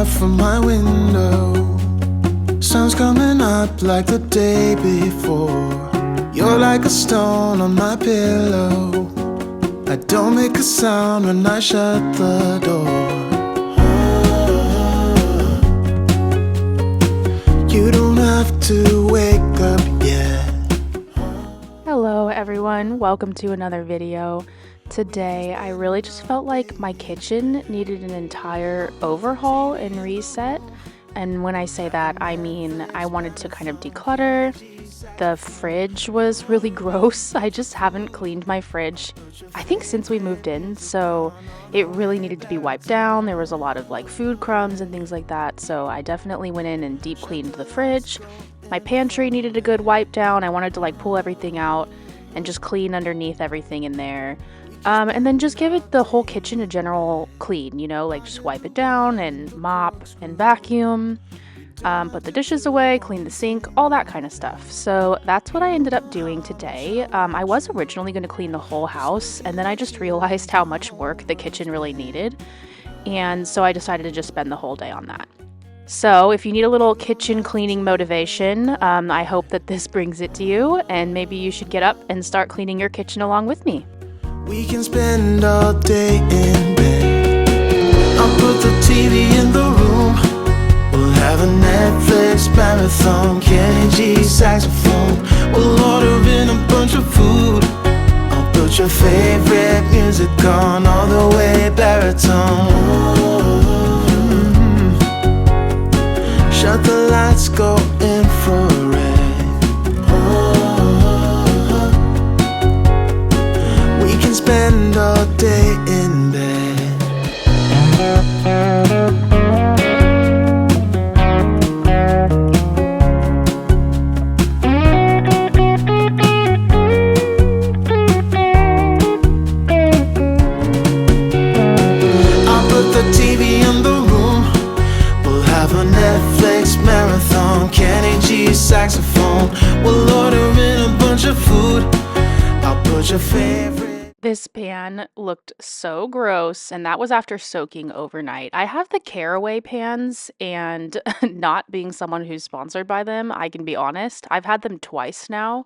up from my window. Sun's coming up like the day before. You're like a stone on my pillow. I don't make a sound when I shut the door. You don't have to wake up yet. Hello everyone, welcome to another video. Today I really just felt like my kitchen needed an entire overhaul and reset. And when I say that, I mean I wanted to kind of declutter. The fridge was really gross. I just haven't cleaned my fridge, I think, since we moved in, so it really needed to be wiped down. There was a lot of like food crumbs and things like that, so I definitely went in and deep cleaned the fridge. My pantry needed a good wipe down. I wanted to like pull everything out and just clean underneath everything in there. And then just give it the whole kitchen a general clean, you know, like just wipe it down and mop and vacuum. Put the dishes away, clean the sink, all that kind of stuff. So that's what I ended up doing today. I was originally going to clean the whole house, and then I just realized how much work the kitchen really needed. And so I decided to just spend the whole day on that. So if you need a little kitchen cleaning motivation, I hope that this brings it to you, and maybe you should get up and start cleaning your kitchen along with me. We can spend all day in bed. I'll put the TV in the room. We'll have a Netflix marathon, Kenny G saxophone. We'll order in a bunch of food. I'll put your favorite music on, all the way baritone. Shut the lights, go infrared. We can spend all day in bed. Netflix marathon, Kenny G saxophone. We'll order in a bunch of food. I'll put your favorite. This pan looked so gross, and that was after soaking overnight. I have the Caraway pans, and not being someone who's sponsored by them, I can be honest, I've had them twice now,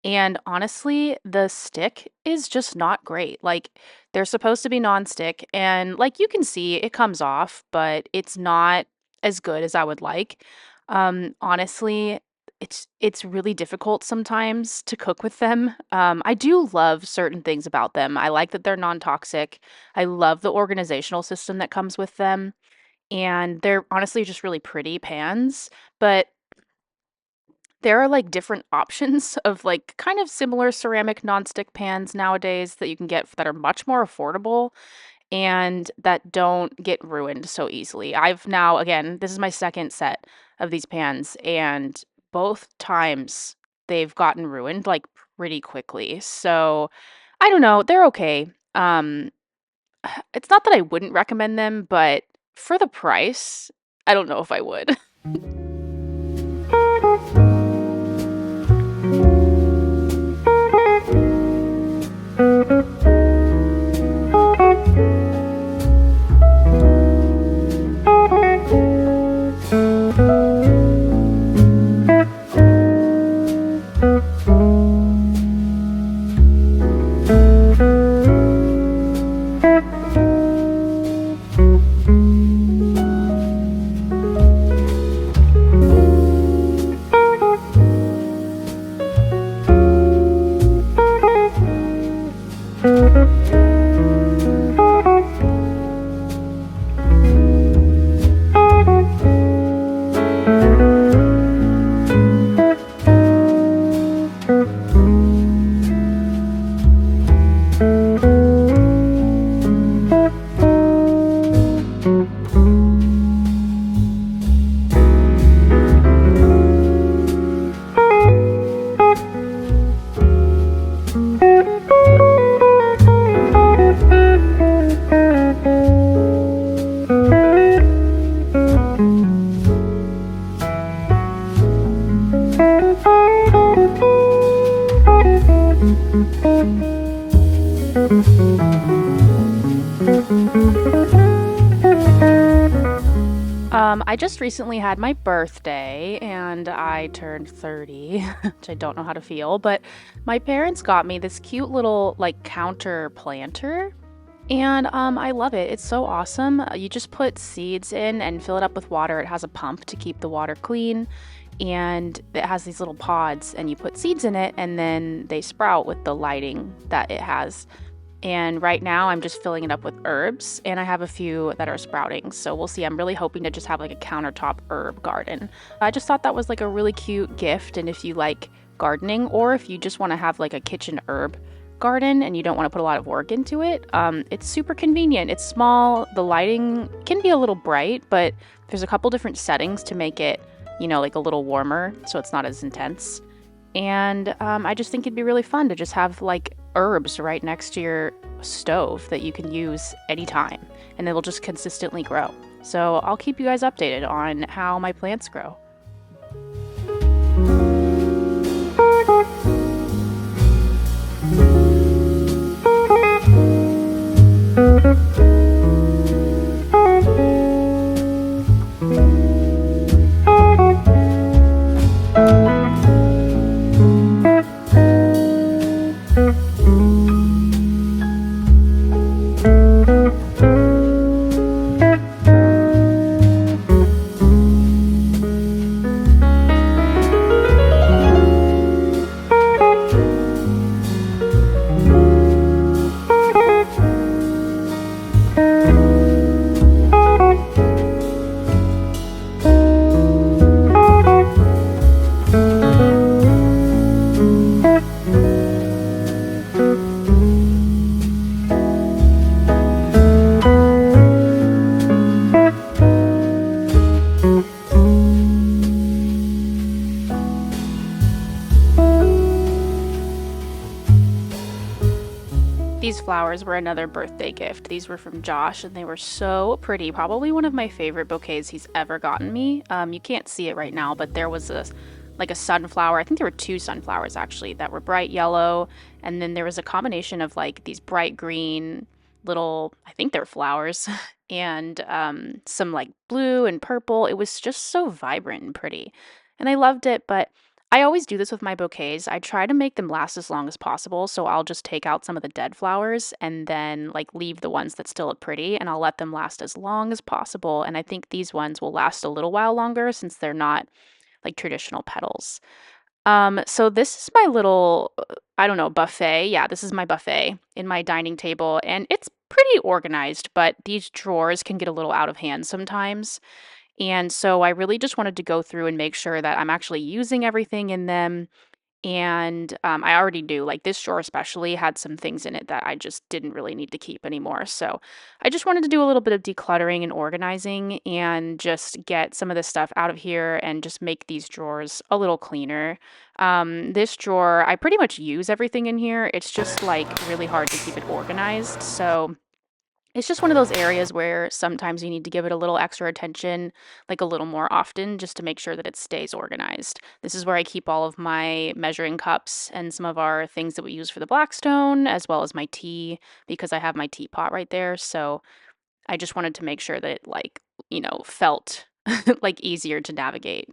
and honestly, the stick is just not great. Like, they're supposed to be non-stick, and like you can see, it comes off, but it's not as good as I would like. Honestly, it's really difficult sometimes to cook with them. I do love certain things about them. I like that they're non-toxic. I love the organizational system that comes with them, and they're honestly just really pretty pans. But there are like different options of like kind of similar ceramic nonstick pans nowadays that you can get that are much more affordable and that don't get ruined so easily. I've now, again, this is my second set of these pans, and both times they've gotten ruined like pretty quickly. So I don't know, they're okay. It's not that I wouldn't recommend them, but for the price, I don't know if I would. I just recently had my birthday and I turned 30, which I don't know how to feel, but my parents got me this cute little like counter planter. And I love it. It's so awesome. You just put seeds in and fill it up with water. It has a pump to keep the water clean, and it has these little pods, and you put seeds in it, and then they sprout with the lighting that it has. And right now, I'm just filling it up with herbs, and I have a few that are sprouting. So we'll see. I'm really hoping to just have like a countertop herb garden. I just thought that was like a really cute gift. And if you like gardening, or if you just want to have like a kitchen herb garden and you don't want to put a lot of work into it, it's super convenient. It's small. The lighting can be a little bright, but there's a couple different settings to make it, like a little warmer so it's not as intense. And I just think it'd be really fun to just have like herbs right next to your stove that you can use anytime, and they will just consistently grow. So I'll keep you guys updated on how my plants grow. These flowers were another birthday gift. These were from Josh, and they were so pretty. Probably one of my favorite bouquets he's ever gotten me. You can't see it right now, but there was a sunflower. I think there were two sunflowers actually that were bright yellow, and then there was a combination of like these bright green little, I think they're flowers, and some like blue and purple. It was just so vibrant and pretty, and I loved it. But I always do this with my bouquets. I try to make them last as long as possible. So I'll just take out some of the dead flowers and then like leave the ones that still look pretty, and I'll let them last as long as possible. And I think these ones will last a little while longer since they're not like traditional petals. So this is my little, I don't know, buffet. Yeah, this is my buffet in my dining table, and it's pretty organized, but these drawers can get a little out of hand sometimes. And so I really just wanted to go through and make sure that I'm actually using everything in them. And I already do. Like this drawer, especially, had some things in it that I just didn't really need to keep anymore. So I just wanted to do a little bit of decluttering and organizing and just get some of this stuff out of here and just make these drawers a little cleaner. This drawer, I pretty much use everything in here. It's just like really hard to keep it organized. So it's just one of those areas where sometimes you need to give it a little extra attention, like a little more often, just to make sure that it stays organized. This is where I keep all of my measuring cups and some of our things that we use for the Blackstone, as well as my tea, because I have my teapot right there. So I just wanted to make sure that it, like, felt like easier to navigate.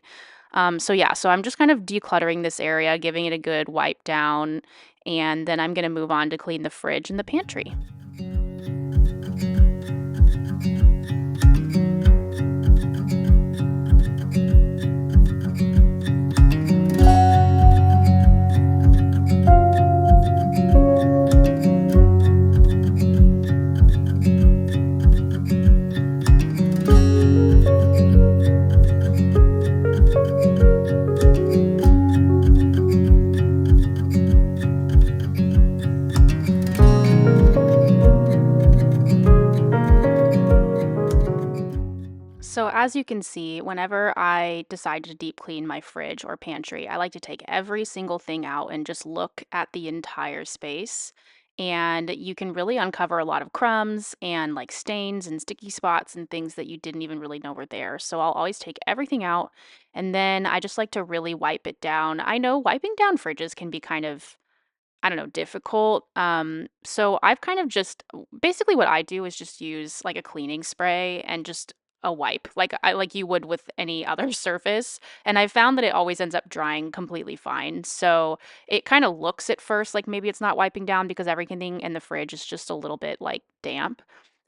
So yeah, so I'm just kind of decluttering this area, giving it a good wipe down, and then I'm going to move on to clean the fridge and the pantry. So as you can see, whenever I decide to deep clean my fridge or pantry, I like to take every single thing out and just look at the entire space. And you can really uncover a lot of crumbs and like stains and sticky spots and things that you didn't even really know were there. So I'll always take everything out, and then I just like to really wipe it down. I know wiping down fridges can be kind of, I don't know, difficult. So I've kind of just basically what I do is just use like a cleaning spray and just a wipe like you would with any other surface, and I found that it always ends up drying completely fine. So it kind of looks at first like maybe it's not wiping down because everything in the fridge is just a little bit like damp,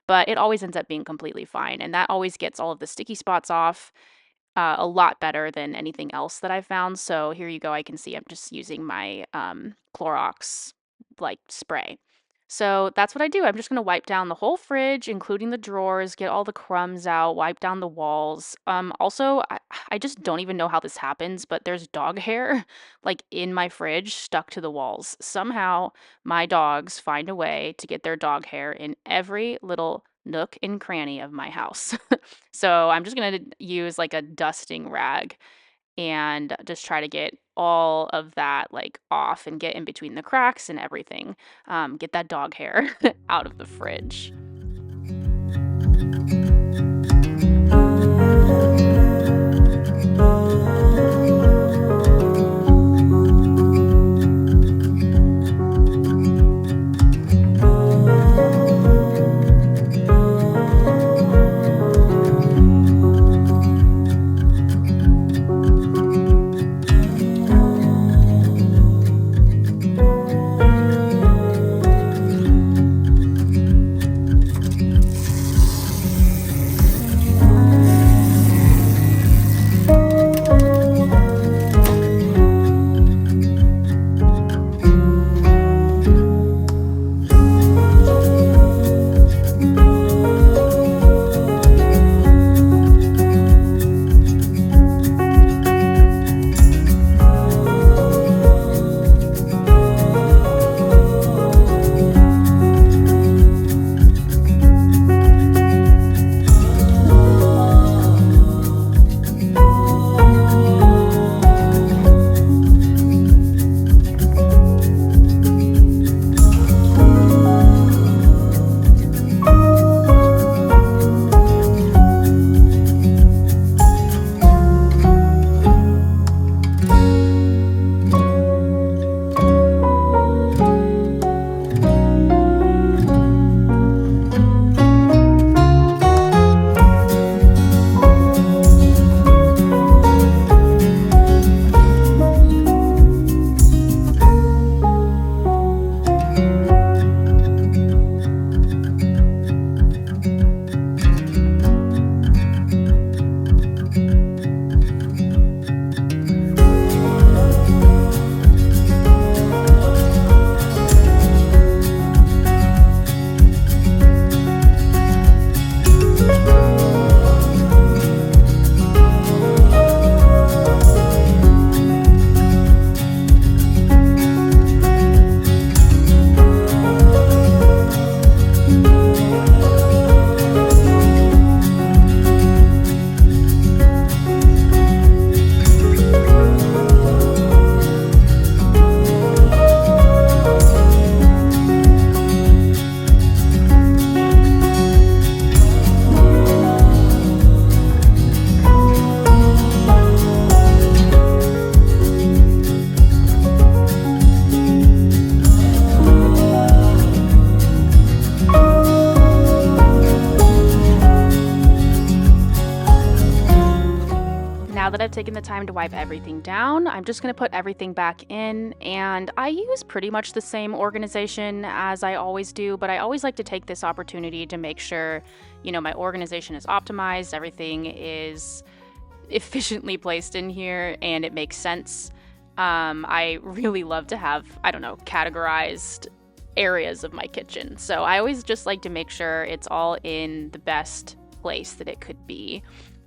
but it always ends up being completely fine, and that always gets all of the sticky spots off a lot better than anything else that I've found. So here you go. I can see I'm just using my Clorox like spray. So that's what I do. I'm just going to wipe down the whole fridge, including the drawers, get all the crumbs out, wipe down the walls. Also, I just don't even know how this happens, but there's dog hair like in my fridge stuck to the walls. Somehow my dogs find a way to get their dog hair in every little nook and cranny of my house. So I'm just gonna use like a dusting rag and just try to get all of that like off and get in between the cracks and everything. Get that dog hair out of the fridge. Now that I've taken the time to wipe everything down, I'm just going to put everything back in, and I use pretty much the same organization as I always do, but I always like to take this opportunity to make sure, my organization is optimized, everything is efficiently placed in here, and it makes sense. I really love to have, I don't know, categorized areas of my kitchen. So I always just like to make sure it's all in the best place that it could be.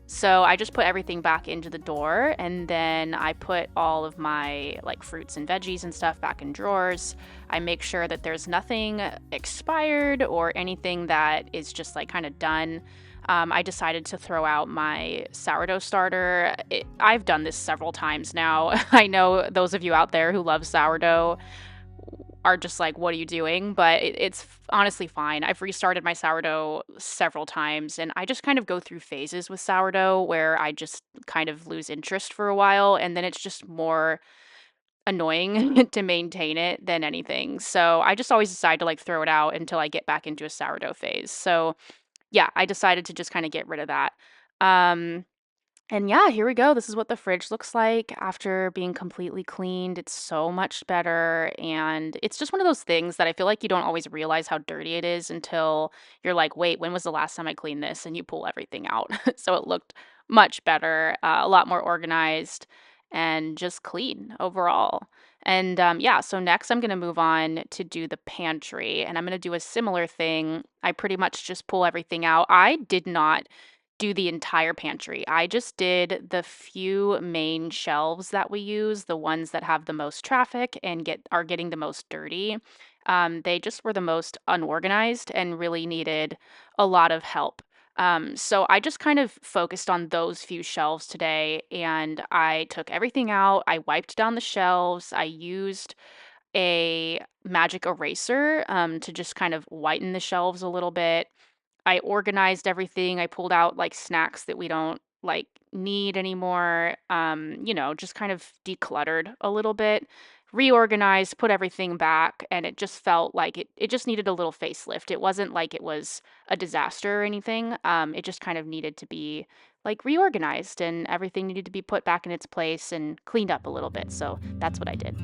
So I just put everything back into the door, and then I put all of my like fruits and veggies and stuff back in drawers. I make sure that there's nothing expired or anything that is just like kind of done. I decided to throw out my sourdough starter. I've done this several times now. I know those of you out there who love sourdough are just like, what are you doing? But it's honestly fine. I've restarted my sourdough several times, and I just kind of go through phases with sourdough where I just kind of lose interest for a while, and then it's just more annoying to maintain it than anything. So I just always decide to like throw it out until I get back into a sourdough phase. So yeah, I decided to just kinda get rid of that. Um And yeah, here we go. This is what the fridge looks like after being completely cleaned. It's so much better. And it's just one of those things that I feel like you don't always realize how dirty it is until you're like, wait, when was the last time I cleaned this? And you pull everything out. So it looked much better, a lot more organized, and just clean overall. And yeah, so next I'm going to move on to do the pantry. And I'm going to do a similar thing. I pretty much just pull everything out. I did not do the entire pantry. I just did the few main shelves that we use, the ones that have the most traffic and are getting the most dirty. They just were the most unorganized and really needed a lot of help. So I just kind of focused on those few shelves today, and I took everything out. I wiped down the shelves. I used a magic eraser to just kind of whiten the shelves a little bit. I organized everything. I pulled out like snacks that we don't like need anymore. Just kind of decluttered a little bit, reorganized, put everything back, and it just felt like it just needed a little facelift. It wasn't like it was a disaster or anything. It just kind of needed to be like reorganized, and everything needed to be put back in its place and cleaned up a little bit. So that's what I did.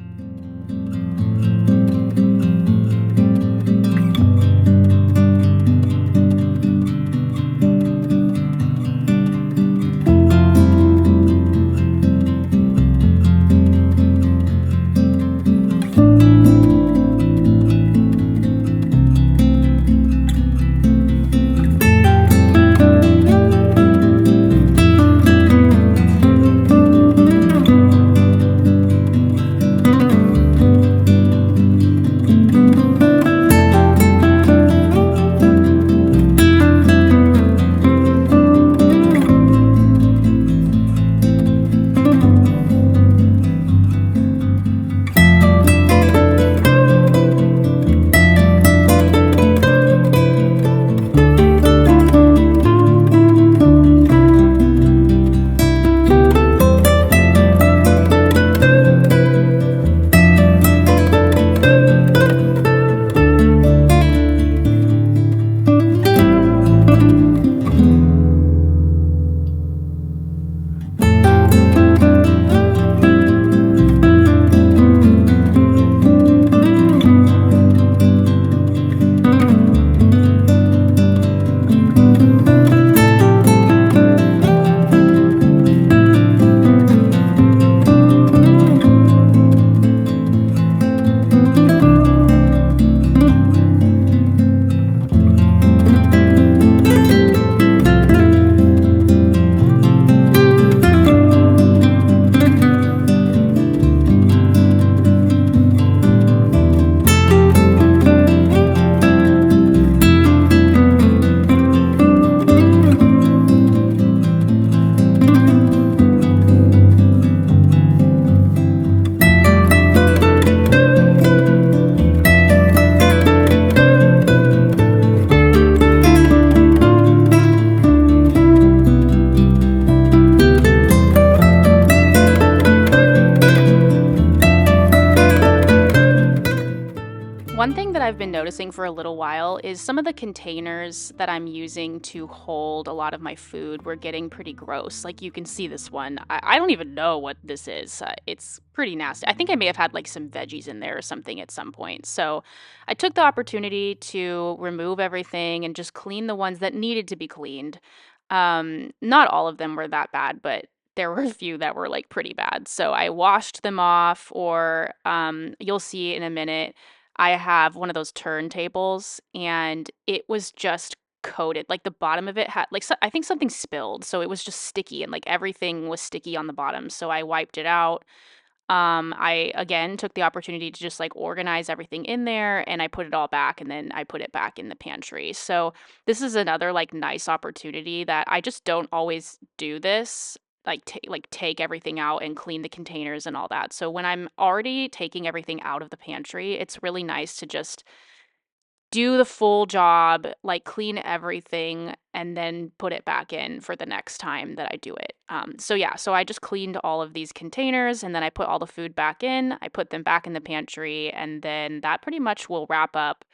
One thing that I've been noticing for a little while is some of the containers that I'm using to hold a lot of my food were getting pretty gross. Like you can see this one. I don't even know what this is. It's pretty nasty. I think I may have had like some veggies in there or something at some point. So I took the opportunity to remove everything and just clean the ones that needed to be cleaned. Not all of them were that bad, but there were a few that were like pretty bad. So I washed them off, or you'll see in a minute. I have one of those turntables, and it was just coated. Like the bottom of it had like I think something spilled, so it was just sticky, and like everything was sticky on the bottom. So I wiped it out. I again took the opportunity to just like organize everything in there, and I put it all back, and then I put it back in the pantry. So this is another like nice opportunity that I just don't always do this. Like take everything out and clean the containers and all that. So when I'm already taking everything out of the pantry, it's really nice to just do the full job, like clean everything, and then put it back in for the next time that I do it. So yeah, so I just cleaned all of these containers, and then I put all the food back in. I put them back in the pantry, and then that pretty much will wrap up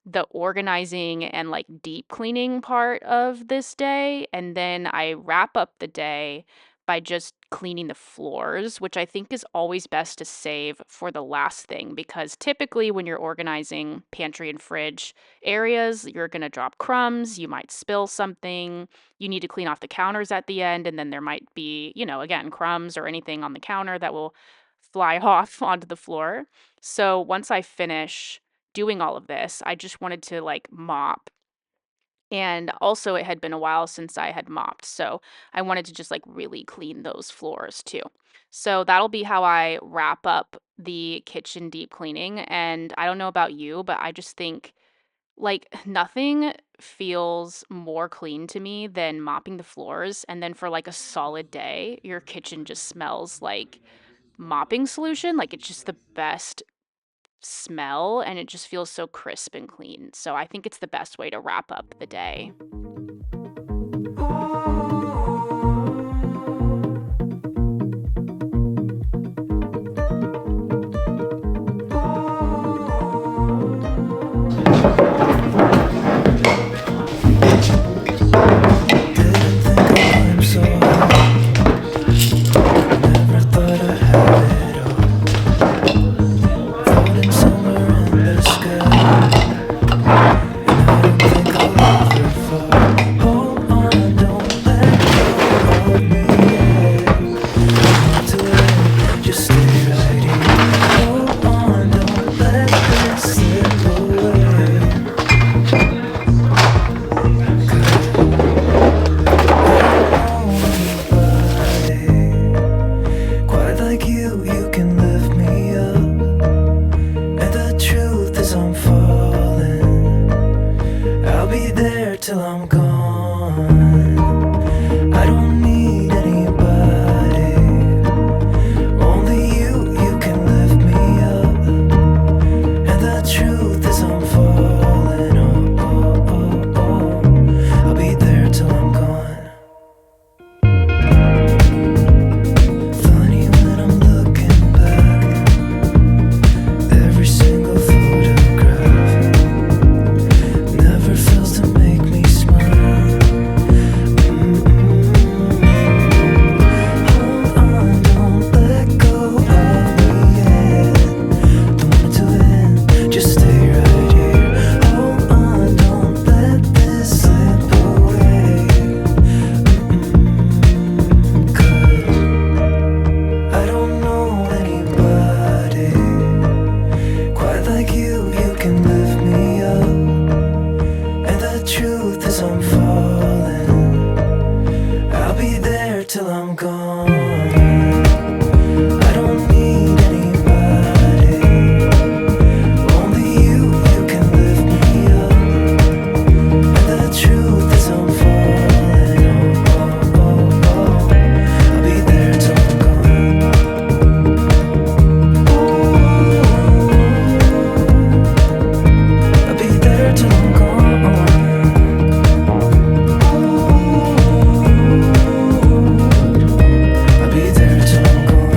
the organizing and like deep cleaning part of this day. And then I wrap up the day by just cleaning the floors, which I think is always best to save for the last thing because typically when you're organizing pantry and fridge areas, you're going to drop crumbs, you might spill something, you need to clean off the counters at the end, and then there might be, again, crumbs or anything on the counter that will fly off onto the floor. So once I finish doing all of this, I just wanted to like mop. And also, it had been a while since I had mopped. So I wanted to just like really clean those floors too. So that'll be how I wrap up the kitchen deep cleaning. And I don't know about you, but I just think like nothing feels more clean to me than mopping the floors. And then for like a solid day, your kitchen just smells like mopping solution. Like it's just the best smell and it just feels so crisp and clean. So I think it's the best way to wrap up the day. Till I'm gone. I don't need anybody. Only you can lift me up. And the truth is I'm falling. I'll be there till I'm gone. Funny when I'm looking back. Every single photograph never fails to make me smile. Hold on, don't let go of me yet. Don't want it to end, just stay right here. Hold on, don't let this slip away. 'Cause I don't know anybody quite like you. You can lift me up. And the truth is I'm falling. I'll be there till I'm gone. I don't need anybody. Only you can lift me up. And the truth is I'm falling. I'll be there till I'm gone. I'll be there till I'm gone. I'll be there till I'm gone.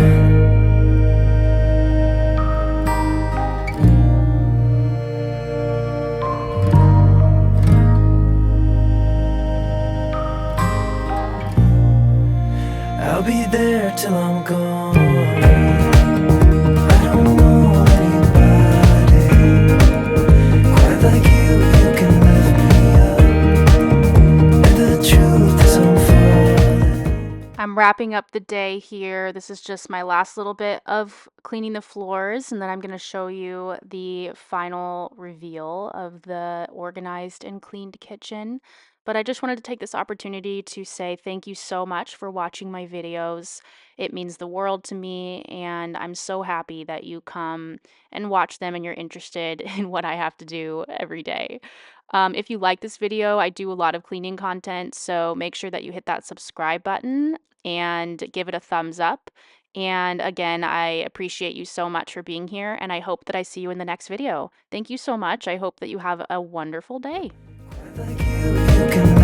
I'll be there till I'm gone. I don't know anybody quite like you. You can lift me up. And the truth is I'm falling. I'm wrapping up the day here. This is just my last little bit of cleaning the floors, and then I'm going to show you the final reveal of the organized and cleaned kitchen. But I just wanted to take this opportunity to say thank you so much for watching my videos. It means the world to me, and I'm so happy that you come and watch them and you're interested in what I have to do every day. If you like this video, I do a lot of cleaning content, so make sure that you hit that subscribe button and give it a thumbs up. And again, I appreciate you so much for being here, and I hope that I see you in the next video. Thank you so much. I hope that you have a wonderful day. Like you can